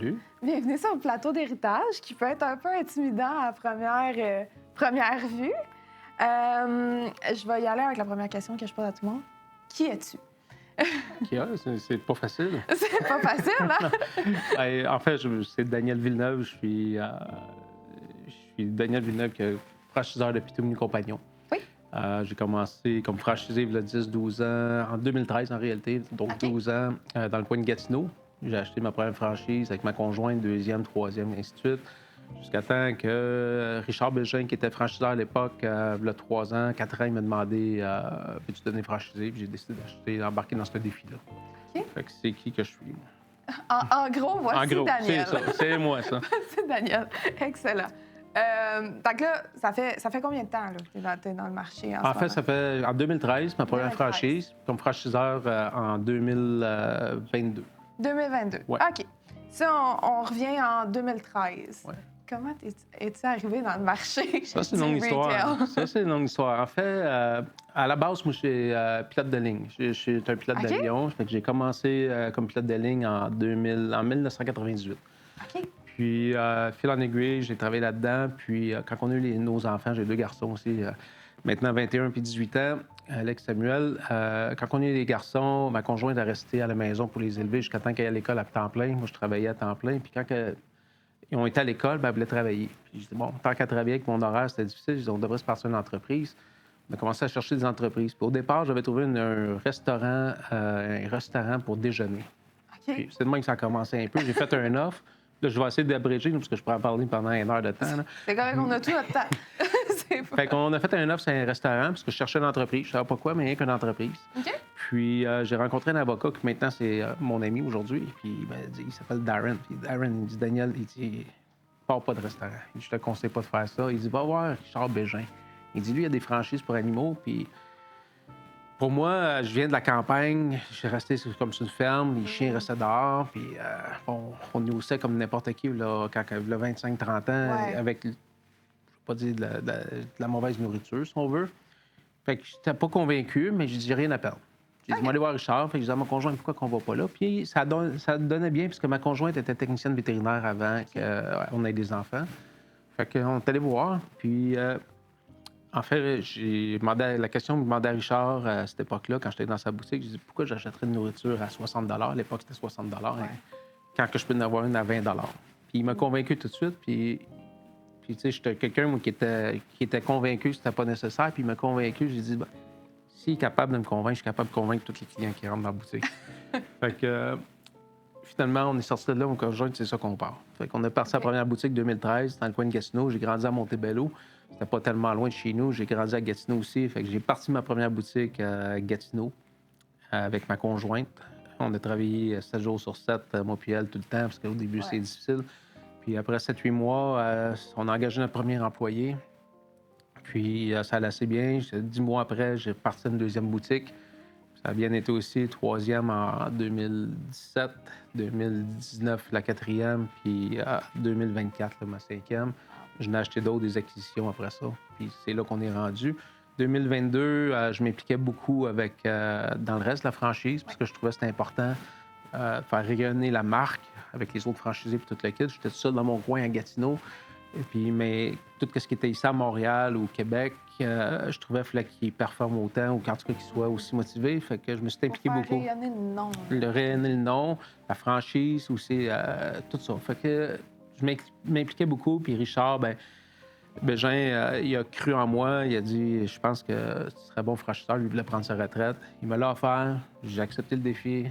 Salut. Bienvenue sur le plateau d'héritage qui peut être un peu intimidant à première vue. Je vais y aller avec la première question que je pose à tout le monde. Qui es-tu? C'est pas facile. C'est pas facile, hein? En fait, c'est Daniel Villeneuve. Je suis Daniel Villeneuve, qui est franchiseur de Pitoumini Compagnon. Oui. J'ai commencé comme franchisé il y a 10-12 ans, en 2013 en réalité, donc 12 ans, dans le coin de Gatineau. J'ai acheté ma première franchise avec ma conjointe, deuxième, troisième, ainsi de suite. Jusqu'à temps que Richard Bégin, qui était franchiseur à l'époque, il y a 3 ans, 4 ans, il m'a demandé peux-tu donner franchisé? Puis j'ai décidé d'embarquer dans ce défi-là. OK. Fait que c'est qui que je suis? En gros, voici En gros, Daniel. c'est ça. C'est moi, ça. C'est Daniel. Excellent. Donc là, ça fait combien de temps là, que tu es dans le marché en ce En fait, moment? ça fait en 2013, ma première 2013. franchise, comme franchiseur en 2022. 2022. Ouais. OK. Si on revient en 2013. Ouais. Comment es-tu arrivé dans le marché? Ça, c'est une du longue histoire. retail? Ça, c'est une longue histoire. En fait, à la base, moi, je suis pilote de ligne. Je suis un pilote OK. d'avion. Fait que j'ai commencé comme pilote de ligne en 1998. OK. Puis, fil en aiguille, j'ai travaillé là-dedans. Puis, quand on a eu nos enfants, j'ai 2 garçons aussi, maintenant 21 puis 18 ans, Alex Samuel. Quand on a eu les garçons, ma conjointe est restée à la maison pour les élever jusqu'à temps qu'elle aille à l'école à temps plein. Moi, je travaillais à temps plein. Puis, quand ils ont été à l'école, elle voulait travailler. Puis, je dis, bon, tant qu'à travailler avec mon horaire, c'était difficile. Je dis, on devrait se partir une entreprise. On a commencé à chercher des entreprises. Puis, au départ, j'avais trouvé un restaurant pour déjeuner. OK. Puis, c'est de même que ça a commencé un peu. J'ai fait un offre. Là, je vais essayer d'abréger parce que je pourrais en parler pendant 1 heure de temps. Là. C'est correct, on a tout notre temps. C'est pas... Fait qu'on a fait un offre sur un restaurant parce que je cherchais une entreprise. Je ne savais pas quoi, mais rien qu'une entreprise. OK. Puis j'ai rencontré un avocat qui maintenant c'est mon ami aujourd'hui. Puis il m'a dit, il s'appelle Darren. Puis Darren, il me dit, Daniel, il dit, pars pas de restaurant. Il dit, je te conseille pas de faire ça. Il dit, va voir Richard Bégin. Il dit, lui, il a des franchises pour animaux. Puis pour moi, je viens de la campagne. Je suis resté comme sur une ferme. Les chiens restaient dehors. Puis on nourrissait comme n'importe qui, là, quand il a 25-30 ans, Ouais. avec, je ne vais pas dire de la mauvaise nourriture, si on veut. Fait que j'étais pas convaincu, mais je dis rien à perdre. J'ai dit, moi, aller voir Richard. Fait que je dis à ma conjointe, pourquoi qu'on va pas là? Puis ça donnait bien, puisque ma conjointe était technicienne vétérinaire avant qu'on ait des enfants. Fait qu'on est allé voir. Puis en fait, j'ai demandé la question, me demandait à Richard à cette époque-là, quand j'étais dans sa boutique, j'ai dit, pourquoi j'achèterais une nourriture à 60 à l'époque, c'était 60 quand que je peux en avoir une à 20 Puis il m'a convaincu tout de suite. Puis tu sais, j'étais quelqu'un moi, qui était convaincu que c'était pas nécessaire. Puis il m'a convaincu. J'ai dit, ben, s'il est capable de me convaincre, je suis capable de convaincre tous les clients qui rentrent dans la boutique. Fait que finalement, on est sorti de là, mon conjoint, c'est ça qu'on part. Fait qu'on est parti à la première boutique 2013, dans le coin de Gatineau. J'ai grandi à Montebello. C'était pas tellement loin de chez nous. J'ai grandi à Gatineau aussi. Fait que j'ai parti ma première boutique à Gatineau avec ma conjointe. On a travaillé 7 jours sur 7, moi puis elle, tout le temps, parce qu'au début, c'est difficile. Puis après 7-8 mois, on a engagé notre premier employé. Puis ça allait assez bien. 10 mois après, j'ai parti à une deuxième boutique. Ça a bien été aussi. Troisième en 2017, 2019 la quatrième, puis 2024 ma cinquième. Je n'ai acheté d'autres, des acquisitions après ça. Puis c'est là qu'on est rendu. 2022, je m'impliquais beaucoup dans le reste de la franchise parce que je trouvais que c'était important de faire rayonner la marque avec les autres franchisés et tout le kit. J'étais tout seul dans mon coin à Gatineau. Et puis, mais tout ce qui était ici à Montréal ou au Québec, je trouvais qu'il performe autant ou qu'en tout cas qu'il soit aussi motivé. Fait que je me suis impliqué Pour faire beaucoup. rayonner le nom. Rayonner le nom, la franchise aussi, tout ça. Fait que je m'impliquais beaucoup. Puis Richard, Bégin, il a cru en moi. Il a dit, je pense que tu serais bon franchiseur. Lui voulait prendre sa retraite. Il me l'a offert. J'ai accepté le défi.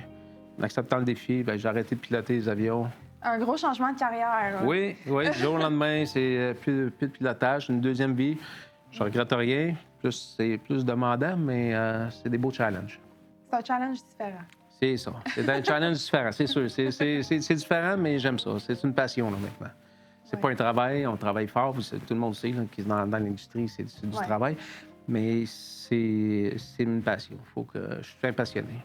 En acceptant le défi, j'ai arrêté de piloter les avions. Un gros changement de carrière. Hein? Oui, du jour au lendemain, c'est plus de pilotage, une deuxième vie. Je regrette rien. C'est plus demandant, mais c'est des beaux challenges. C'est un challenge différent. C'est ça. C'est un challenge différent, c'est sûr. C'est différent, mais j'aime ça. C'est une passion, là, maintenant. C'est pas un travail, on travaille fort. Tout le monde sait là, que dans l'industrie, c'est du travail. Mais c'est une passion. Je suis un passionné.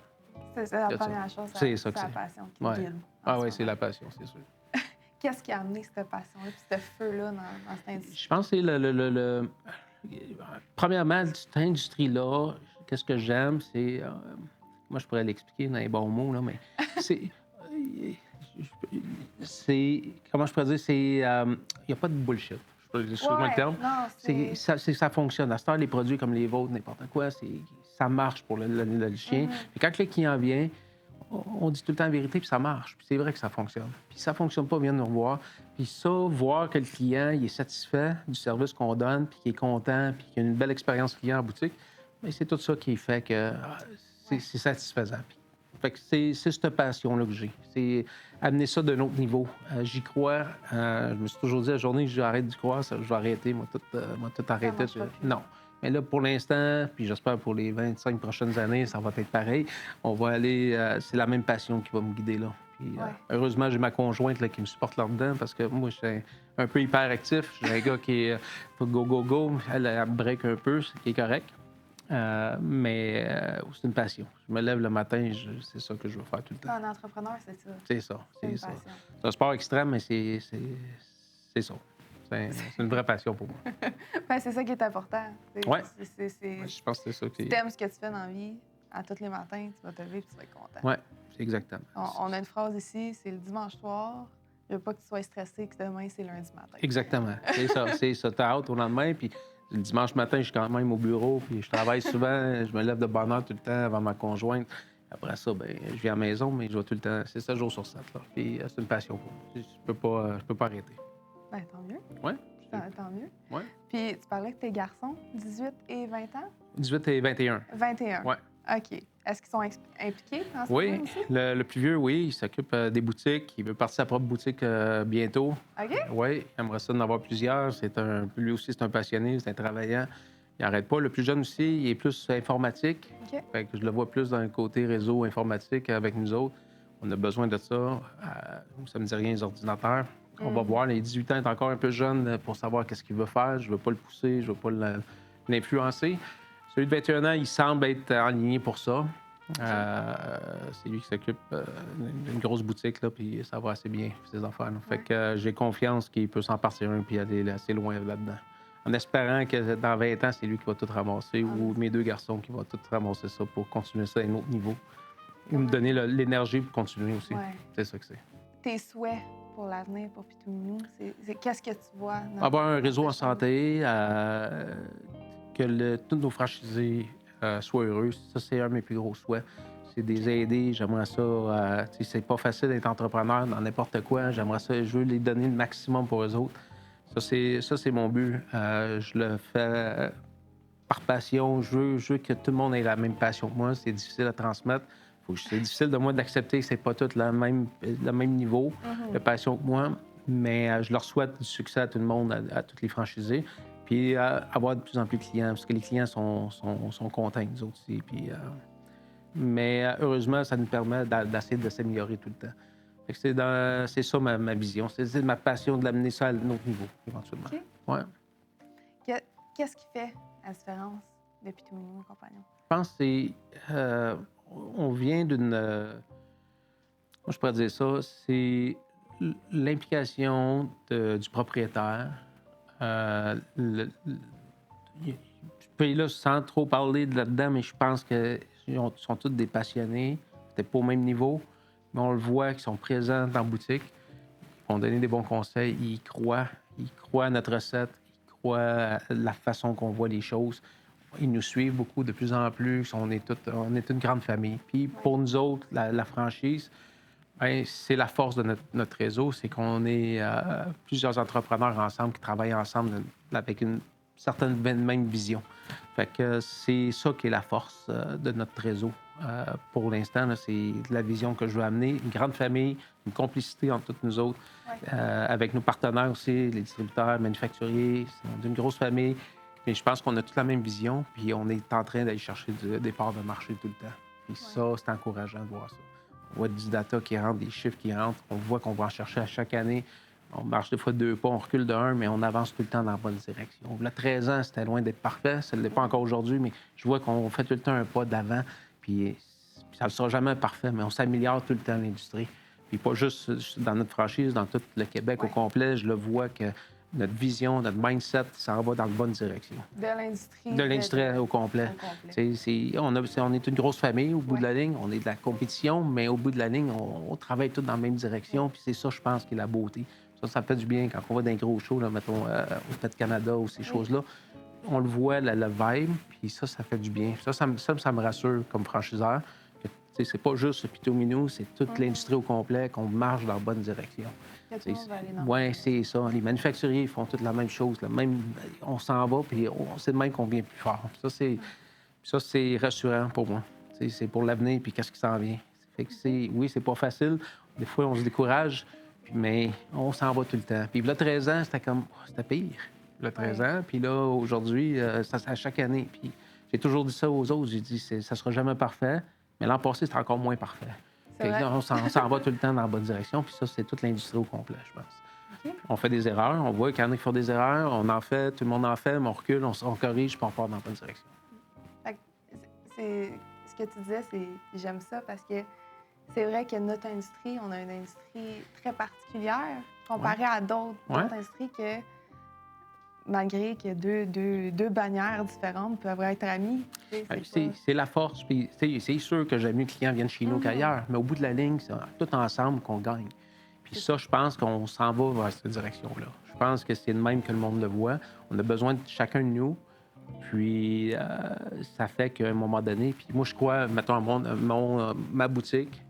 C'est ça la première chose. C'est ça que la c'est. passion qui Ouais. guide. Ah oui, c'est la passion, c'est sûr. Qu'est-ce qui a amené cette passion-là puis ce feu-là dans cette industrie? Je pense que c'est premièrement, cette industrie-là, qu'est-ce que j'aime, c'est... moi, je pourrais l'expliquer dans les bons mots, là, mais c'est... c'est... Comment je pourrais dire? Il n'y a pas de bullshit. Excuse-moi le terme. Non, Ça fonctionne. À ce temps, les produits comme les vôtres, n'importe quoi, ça marche pour le chien. Puis quand le client vient, on dit tout le temps la vérité, puis ça marche. Puis c'est vrai que ça fonctionne. Puis ça fonctionne pas, vient nous revoir. Puis ça, voir que le client il est satisfait du service qu'on donne, puis qu'il est content, puis qu'il a une belle expérience client en boutique, bien, c'est tout ça qui fait que c'est satisfaisant. Puis, fait que c'est cette passion-là que j'ai. C'est amener ça d'un autre niveau. J'y crois. Je me suis toujours dit, la journée que j'arrête d'y croire, je vais arrêter. Moi, tout arrêter. marche pas plus. Non. Mais là, pour l'instant, puis j'espère pour les 25 prochaines années, ça va être pareil. On va aller... c'est la même passion qui va me guider là. Puis, heureusement, j'ai ma conjointe là, qui me supporte là-dedans parce que moi, je suis un peu hyperactif. J'ai un gars qui est go, go, go. Elle me break un peu, ce qui est correct. Mais c'est une passion. Je me lève le matin, c'est ça que je veux faire tout le temps. Un entrepreneur, c'est ça. C'est ça, c'est ça. Passion. C'est un sport extrême, mais c'est ça. C'est une vraie passion pour moi. Ben, c'est ça qui est important. Ouais. Je pense que c'est ça qui Tu aimes ce que tu fais dans la vie, à tous les matins, tu vas te lever et tu vas être content. Oui, c'est exactement. On a une phrase ici, c'est le dimanche soir. Je veux pas que tu sois stressé que demain, c'est lundi matin. Exactement. C'est ça, c'est ça. T'as hâte au lendemain, puis le dimanche matin, je suis quand même au bureau, puis je travaille souvent. Je me lève de bonne heure tout le temps avant ma conjointe. Après ça, ben, je viens à la maison, mais je vais tout le temps. C'est 7 jours sur 7. Là. Puis c'est une passion pour moi. Je peux pas arrêter. Ben, tant mieux. Oui. Tant mieux. Ouais. Puis tu parlais que tes garçons, 18 et 20 ans? 18 et 21. 21. Oui. OK. Est-ce qu'ils sont impliqués en ce Oui, moment aussi? le plus vieux, oui, il s'occupe des boutiques. Il veut partir sa propre boutique bientôt. OK. Oui, il aimerait ça d'en avoir plusieurs. Lui aussi, c'est un passionné, c'est un travaillant. Il n'arrête pas. Le plus jeune aussi, il est plus informatique. OK. Fait que je le vois plus dans le côté réseau informatique avec nous autres. On a besoin de ça. Ça me dit rien, les ordinateurs. On va voir. Les 18 ans est encore un peu jeune pour savoir qu'est-ce qu'il veut faire. Je veux pas le pousser, je veux pas l'influencer. Celui de 21 ans, il semble être aligné pour ça. C'est lui qui s'occupe d'une grosse boutique, là, puis ça va assez bien, ses affaires. Là. Fait que j'ai confiance qu'il peut s'en partir un puis aller assez loin là-dedans. En espérant que dans 20 ans, c'est lui qui va tout ramasser ou mes deux garçons qui vont tout ramasser ça pour continuer ça à un autre niveau. Et me donner l'énergie pour continuer aussi. Ouais. C'est ça que c'est. Tes souhaits pour l'avenir, pour Pitouminou, qu'est-ce que tu vois? Avoir un réseau en santé, que tous nos franchisés soient heureux. Ça, c'est un de mes plus gros souhaits. C'est des aider. J'aimerais ça. C'est pas facile d'être entrepreneur dans n'importe quoi. J'aimerais ça. Je veux les donner le maximum pour eux autres. Ça, c'est mon but. Je le fais par passion. Je veux que tout le monde ait la même passion que moi. C'est difficile à transmettre. C'est difficile de moi d'accepter que c'est pas tous le même niveau de passion que moi. Mais je leur souhaite du succès à tout le monde, à tous les franchisés. Puis avoir de plus en plus de clients, parce que les clients sont contents, nous autres aussi. Puis, mais heureusement, ça nous permet d'essayer de s'améliorer tout le temps. Fait que c'est ça ma vision. C'est ma passion de l'amener ça à un autre niveau, éventuellement. OK. Ouais. Qu'est-ce qui fait la différence de Pitouminou et compagnon? Je pense que c'est... on vient d'une... moi, je pourrais dire ça, c'est l'implication du propriétaire. Je peux là sans trop parler de là-dedans, mais je pense qu'ils sont tous des passionnés. Peut-être pas au même niveau, mais on le voit qu'ils sont présents dans la boutique. Ils vont donner des bons conseils. Ils croient à notre recette. Ils croient à la façon qu'on voit les choses. Ils nous suivent beaucoup de plus en plus. On est une grande famille. Puis pour nous autres, la franchise, bien, c'est la force de notre réseau, c'est qu'on est plusieurs entrepreneurs ensemble qui travaillent ensemble avec une certaine même vision. Fait que c'est ça qui est la force de notre réseau. Pour l'instant, là, c'est la vision que je veux amener. Une grande famille, une complicité entre toutes nous autres, avec nos partenaires aussi, les distributeurs, manufacturiers. C'est une grosse famille. Mais je pense qu'on a toute la même vision, puis on est en train d'aller chercher des parts de marché tout le temps. Puis ça, c'est encourageant de voir ça. On voit du data qui rentre, des chiffres qui rentrent. On voit qu'on va en chercher à chaque année. On marche des fois 2 pas, on recule de 1, mais on avance tout le temps dans la bonne direction. Là, 13 ans, c'était loin d'être parfait. Ça ne l'est pas encore aujourd'hui, mais je vois qu'on fait tout le temps un pas d'avant. Puis ça ne sera jamais parfait, mais on s'améliore tout le temps l'industrie. Puis pas juste dans notre franchise, dans tout le Québec au complet. Je le vois que notre vision, notre mindset s'en va dans la bonne direction. De l'industrie. De l'industrie au complet. On est une grosse famille au bout de la ligne. On est de la compétition, mais au bout de la ligne, on travaille tous dans la même direction. Puis c'est ça, je pense, qui est la beauté. Ça fait du bien quand on va dans un gros show, là, mettons, au Fête Canada ou ces choses-là. On le voit, le vibe, puis ça fait du bien. Ça me rassure comme franchiseur. C'est pas juste Pitominou, c'est toute l'industrie au complet qu'on marche dans la bonne direction. Oui, c'est ça. Les manufacturiers font toutes la même chose. On s'en va, puis c'est de même qu'on vient plus fort. Ça, c'est rassurant pour moi. C'est pour l'avenir, puis qu'est-ce qui s'en vient. Fait que oui, c'est pas facile. Des fois, on se décourage, mais on s'en va tout le temps. Puis là, 13 ans, c'était pire. Là, 13 ans, puis là, aujourd'hui, ça à chaque année. Puis j'ai toujours dit ça aux autres. J'ai dit, ça sera jamais parfait, mais l'an passé, c'était encore moins parfait. Là, on s'en va tout le temps dans la bonne direction, puis ça, c'est toute l'industrie au complet, je pense. Okay. On fait des erreurs, on voit qu'il y en a qui font des erreurs, on en fait, tout le monde en fait, mais on recule, on corrige, puis on part dans la bonne direction. C'est ce que tu disais, j'aime ça parce que c'est vrai que notre industrie, on a une industrie très particulière comparée à d'autres industries que, malgré qu'il y a deux bannières différentes, peuvent être amis. C'est la force. Puis, c'est sûr que j'aime mieux que les clients viennent chez nous qu'ailleurs, mais au bout de la ligne, c'est tout ensemble qu'on gagne. Puis ça, je pense qu'on s'en va vers cette direction-là. Je pense que c'est de même que le monde le voit. On a besoin de chacun de nous. Puis ça fait qu'à un moment donné, puis moi, je crois, mettons, ma boutique.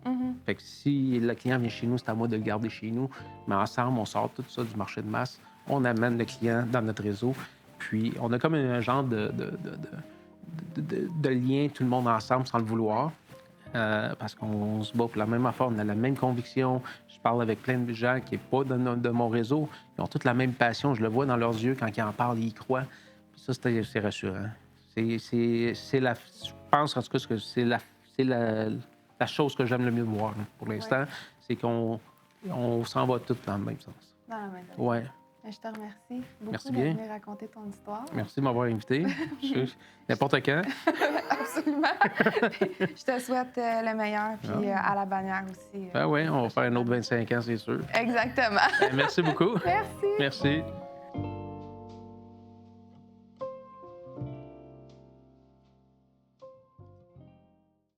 Fait que si le client vient chez nous, c'est à moi de le garder chez nous. Mais ensemble, on sort tout ça du marché de masse. On amène le client dans notre réseau. Puis on a comme un genre de lien, tout le monde ensemble, sans le vouloir. Parce qu'on se bat pour la même affaire, on a la même conviction. Je parle avec plein de gens qui sont pas de mon réseau. Ils ont toute la même passion. Je le vois dans leurs yeux quand ils en parlent, ils y croient. Puis ça, c'est rassurant. Je pense, en tout cas, que c'est la chose que j'aime le mieux voir pour l'instant. C'est qu'on s'en va tous dans le même sens. Dans la même direction. Oui. Je te remercie beaucoup Merci de bien. venir raconter ton histoire. Merci de m'avoir invité. N'importe quand. Absolument. Je te souhaite le meilleur, puis à la bannière aussi. Ben oui, on va faire un autre 25 ans, c'est sûr. Exactement. Merci beaucoup. Merci. Merci.